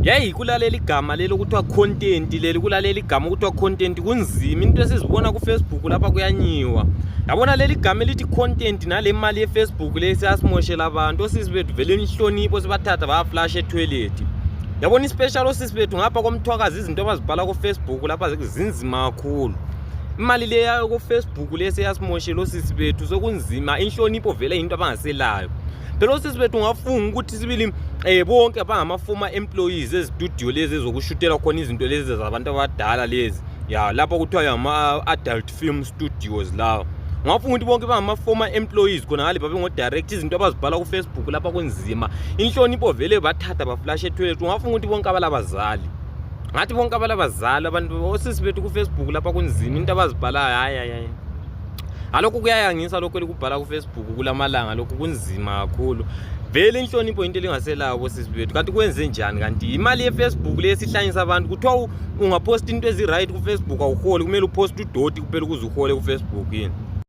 Yayi kulalela igama lelo kuthiwa content leli kulalela igama kuthiwa content kunzima into esizibona ku Facebook lapha kuyanyiwa. Yabona leli igama elithi content nale mali ye Facebook lesiyasimoshela abantu osisi bethu vele inhlonipho sibathatha baya flash etoilet. Yabona ispecial osisi bethu ngapha komthwakazi izinto abazibhala ku Facebook lapha zinzima kakhulu. Imali le yayo ku Facebook lesiyasimoshela osisi bethu sokunzima inhlonipho vele into abangaselayo. Phela osisi bethu ngafunga ukuthi sibili bonke abangama-former employees estudio lezi ezokushutela khona izinto lezi zabantu abadala lezi ya lapha kuthiwa ama-adult film studios lawo. Ngafunga ukuthi bonke bangama-former employees khona ngale babe ngo-direct izinto abazibhala ku Facebook lapha kunzima inhlonipho vele bathatha baflash etoilet. Ngafunga ukuthi bonke abalabazali ngathi bonke abalabazali abantu osisi bethu ku Facebook lapha kunzima into abazibhalayo hayi alokho kuyayangisa lokho elikubhala ku Facebook kulamalanga lokho kunzima kakhulu vele inhlonipho into elingaselayo bosisi bethu kanti kwenze njani kanti imali ye Facebook lesihlanyisa abantu kuthiwa ungapost into ezi right ku Facebook awuholi kumele upost udoti kuphela ukuze uhole ku Facebook yini.